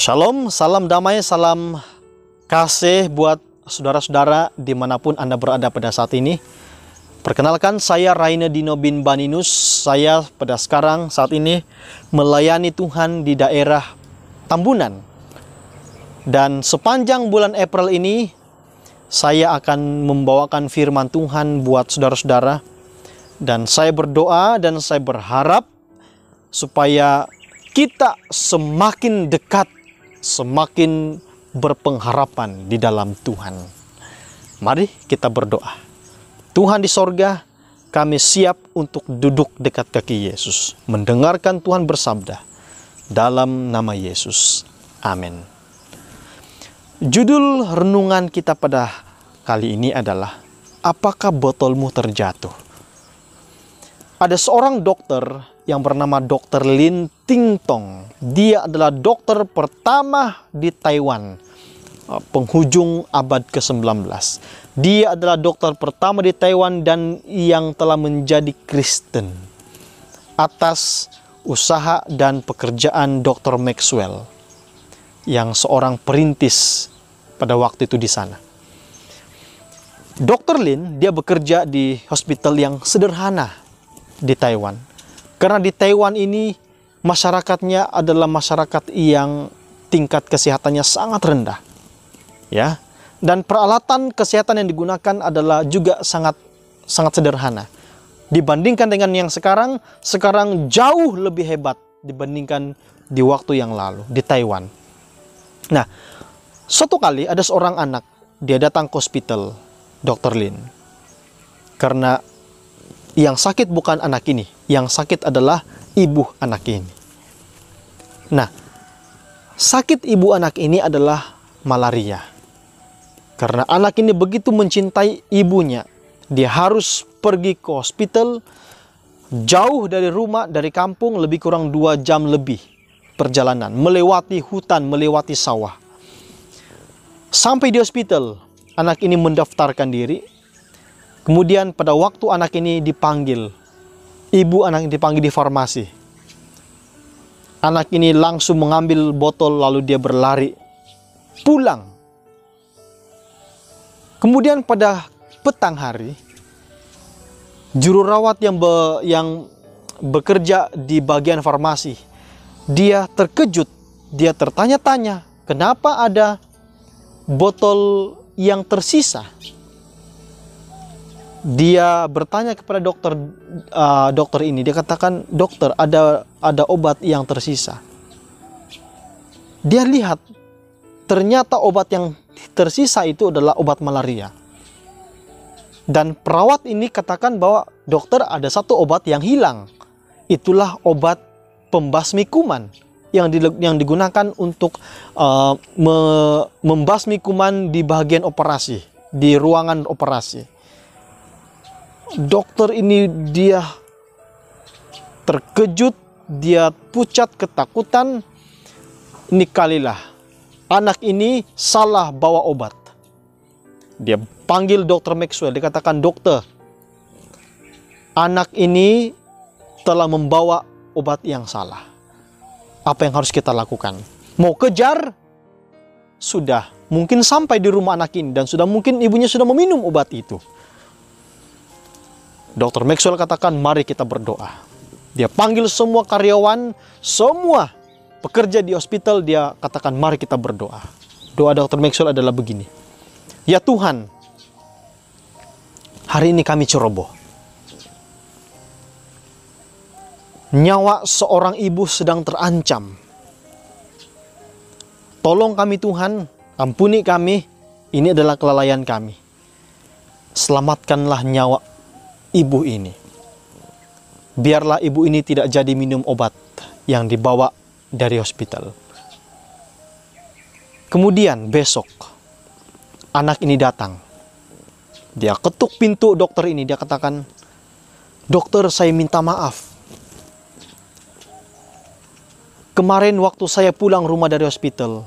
Shalom, salam damai, salam kasih buat saudara-saudara dimanapun Anda berada pada saat ini. Perkenalkan, saya Raine Dino bin Baninus. Saya pada saat ini melayani Tuhan di daerah Tambunan. Dan sepanjang bulan April ini, saya akan membawakan firman Tuhan buat saudara-saudara. Dan saya berdoa dan saya berharap supaya kita semakin dekat, semakin berpengharapan di dalam Tuhan. Mari kita berdoa. Tuhan di sorga, kami siap untuk duduk dekat kaki Yesus, mendengarkan Tuhan bersabda. Dalam nama Yesus, amin. Judul renungan kita pada kali ini adalah, apakah botolmu terjatuh? Ada seorang dokter yang bernama Dr. Lin Ting Tong. Dia adalah dokter pertama di Taiwan, penghujung abad ke-19. Dia adalah dokter pertama di Taiwan dan yang telah menjadi Kristen atas usaha dan pekerjaan Dr. Maxwell, yang seorang perintis pada waktu itu di sana. Dr. Lin, dia bekerja di hospital yang sederhana di Taiwan. Karena di Taiwan ini masyarakatnya adalah masyarakat yang tingkat kesehatannya sangat rendah. Ya. Dan peralatan kesehatan yang digunakan adalah juga sangat sederhana. Dibandingkan dengan yang sekarang jauh lebih hebat dibandingkan di waktu yang lalu di Taiwan. Nah, suatu kali ada seorang anak, dia datang ke hospital Dr. Lin. Karena yang sakit bukan anak ini, yang sakit adalah ibu anak ini. Nah, sakit ibu anak ini adalah malaria. Karena anak ini begitu mencintai ibunya, dia harus pergi ke hospital jauh dari rumah, dari kampung, lebih kurang 2 jam lebih perjalanan, melewati hutan, melewati sawah. Sampai di hospital, anak ini mendaftarkan diri. Kemudian pada waktu anak ini dipanggil, ibu anak ini dipanggil di farmasi. Anak ini langsung mengambil botol lalu dia berlari pulang. Kemudian pada petang hari, juru rawat yang bekerja di bagian farmasi, dia terkejut, dia tertanya-tanya, kenapa ada botol yang tersisa? Dia bertanya kepada dokter ini. Dia katakan, dokter, ada obat yang tersisa. Dia lihat, ternyata obat yang tersisa itu adalah obat malaria. Dan perawat ini katakan bahwa, dokter, ada satu obat yang hilang. Itulah obat pembasmi kuman yang digunakan untuk membasmi kuman di bagian operasi, di ruangan operasi. Dokter ini dia terkejut, dia pucat ketakutan. Ini kalilah anak ini salah bawa obat. Dia panggil Dr. Maxwell, dia katakan, dokter, anak ini telah membawa obat yang salah. Apa yang harus kita lakukan? Mau kejar? Sudah, mungkin sampai di rumah anak ini dan mungkin ibunya sudah meminum obat itu. Dr. Maxwell katakan, mari kita berdoa. Dia panggil semua karyawan, semua pekerja di hospital, dia katakan, mari kita berdoa. Doa Dr. Maxwell adalah begini. Ya Tuhan, hari ini kami ceroboh. Nyawa seorang ibu sedang terancam. Tolong kami Tuhan, ampuni kami, ini adalah kelalaian kami. Selamatkanlah nyawa ibu ini. Biarlah ibu ini tidak jadi minum obat yang dibawa dari hospital. Kemudian besok, anak ini datang. Dia ketuk pintu dokter ini. Dia katakan, dokter, saya minta maaf. Kemarin waktu saya pulang rumah dari hospital,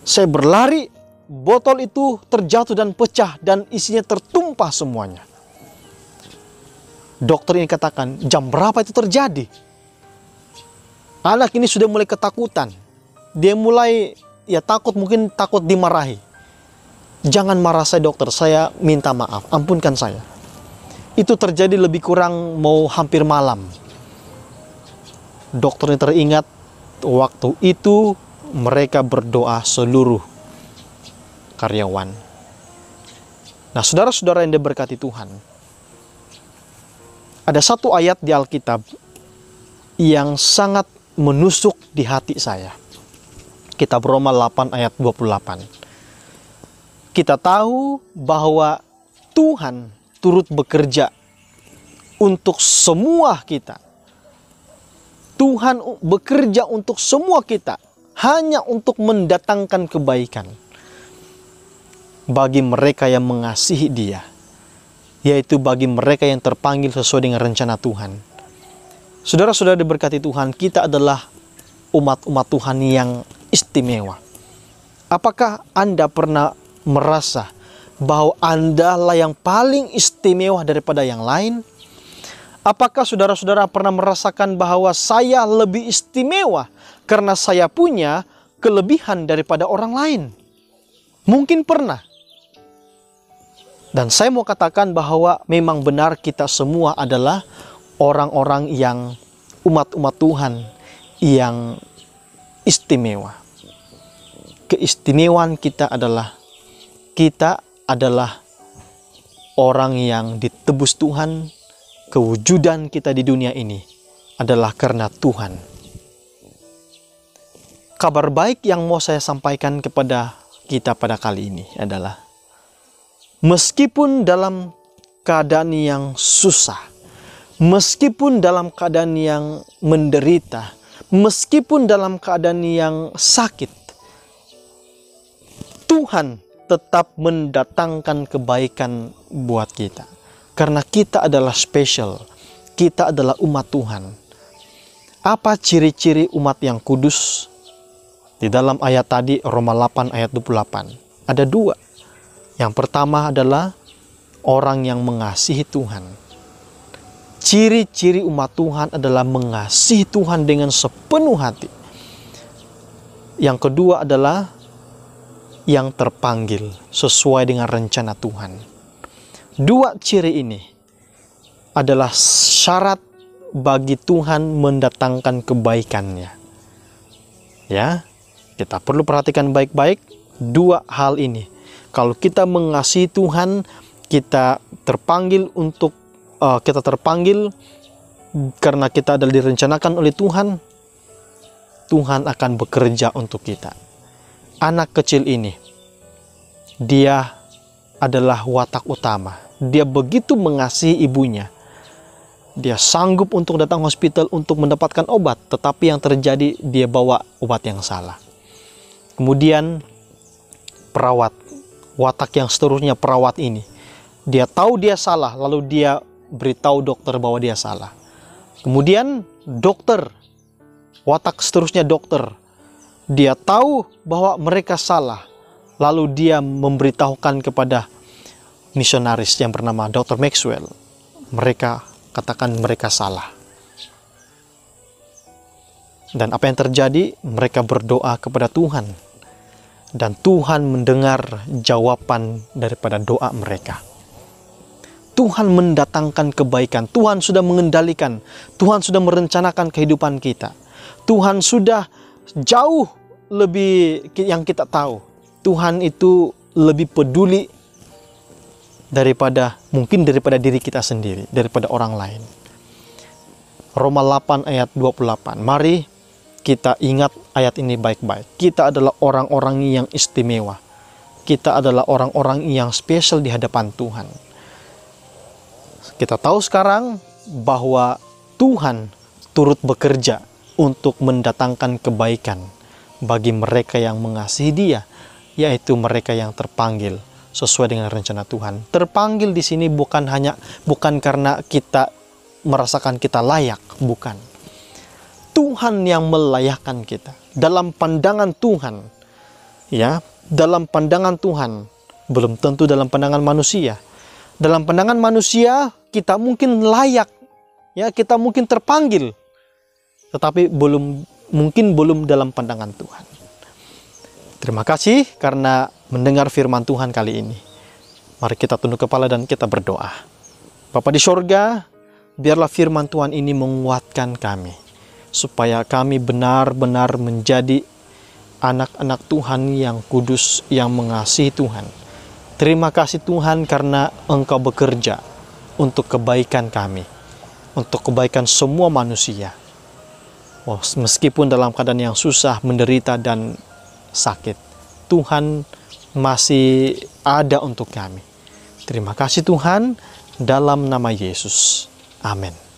saya berlari, botol itu terjatuh dan pecah dan isinya tertumpah semuanya. Dokter ini katakan, jam berapa itu terjadi? Anak ini sudah mulai ketakutan. dia mulai ya takut, mungkin takut dimarahi. Jangan marah saya dokter, saya minta maaf, ampunkan saya. Itu terjadi lebih kurang mau hampir malam. Dokternya teringat waktu itu mereka berdoa seluruh karyawan. Nah, saudara-saudara yang diberkati Tuhan, ada satu ayat di Alkitab yang sangat menusuk di hati saya. Kitab Roma 8 ayat 28. Kita tahu bahwa Tuhan turut bekerja untuk semua kita. Tuhan bekerja untuk semua kita, hanya untuk mendatangkan kebaikan bagi mereka yang mengasihi Dia, yaitu bagi mereka yang terpanggil sesuai dengan rencana Tuhan. Saudara-saudara diberkati Tuhan, kita adalah umat-umat Tuhan yang istimewa. Apakah Anda pernah merasa bahwa Anda lah yang paling istimewa daripada yang lain? Apakah saudara-saudara pernah merasakan bahwa saya lebih istimewa karena saya punya kelebihan daripada orang lain? Mungkin pernah. Dan saya mau katakan bahwa memang benar kita semua adalah orang-orang yang umat-umat Tuhan yang istimewa. Keistimewaan kita adalah orang yang ditebus Tuhan. Kewujudan kita di dunia ini adalah karena Tuhan. Kabar baik yang mau saya sampaikan kepada kita pada kali ini adalah, meskipun dalam keadaan yang susah, meskipun dalam keadaan yang menderita, meskipun dalam keadaan yang sakit, Tuhan tetap mendatangkan kebaikan buat kita. Karena kita adalah spesial, kita adalah umat Tuhan. Apa ciri-ciri umat yang kudus? Di dalam ayat tadi, Roma 8 ayat 28, ada dua. Yang pertama adalah orang yang mengasihi Tuhan. Ciri-ciri umat Tuhan adalah mengasihi Tuhan dengan sepenuh hati. Yang kedua adalah yang terpanggil sesuai dengan rencana Tuhan. Dua ciri ini adalah syarat bagi Tuhan mendatangkan kebaikannya. Ya, kita perlu perhatikan baik-baik dua hal ini. Kalau kita mengasihi Tuhan, kita terpanggil karena kita adalah direncanakan oleh Tuhan. Tuhan akan bekerja untuk kita. Anak kecil ini, dia adalah watak utama. Dia begitu mengasihi ibunya. Dia sanggup untuk datang hospital untuk mendapatkan obat, tetapi yang terjadi dia bawa obat yang salah. Kemudian perawat, watak yang seterusnya perawat ini, dia tahu dia salah, lalu dia beritahu dokter bahwa dia salah. Kemudian dokter, watak seterusnya dokter, dia tahu bahwa mereka salah, lalu dia memberitahukan kepada misionaris yang bernama Dr. Maxwell. Mereka katakan mereka salah. Dan apa yang terjadi? Mereka berdoa kepada Tuhan. Dan Tuhan mendengar jawaban daripada doa mereka. Tuhan mendatangkan kebaikan. Tuhan sudah mengendalikan. Tuhan sudah merencanakan kehidupan kita. Tuhan sudah jauh lebih yang kita tahu. Tuhan itu lebih peduli daripada diri kita sendiri, daripada orang lain. Roma 8 ayat 28. Mari kita ingat ayat ini baik-baik. Kita adalah orang-orang yang istimewa. Kita adalah orang-orang yang spesial di hadapan Tuhan. Kita tahu sekarang bahwa Tuhan turut bekerja untuk mendatangkan kebaikan bagi mereka yang mengasihi Dia, yaitu mereka yang terpanggil sesuai dengan rencana Tuhan. Terpanggil di sini bukan karena kita merasakan kita layak, bukan. Tuhan yang melayakkan kita. Dalam pandangan Tuhan, ya, dalam pandangan Tuhan, belum tentu dalam pandangan manusia. Dalam pandangan manusia, kita mungkin layak, ya, kita mungkin terpanggil, tetapi belum dalam pandangan Tuhan. Terima kasih karena mendengar firman Tuhan kali ini. Mari kita tunduk kepala dan kita berdoa. Bapa di sorga, biarlah firman Tuhan ini menguatkan kami, supaya kami benar-benar menjadi anak-anak Tuhan yang kudus, yang mengasihi Tuhan. Terima kasih Tuhan karena Engkau bekerja untuk kebaikan kami, untuk kebaikan semua manusia. Meskipun dalam keadaan yang susah, menderita, dan sakit, Tuhan masih ada untuk kami. Terima kasih Tuhan, dalam nama Yesus. Amin.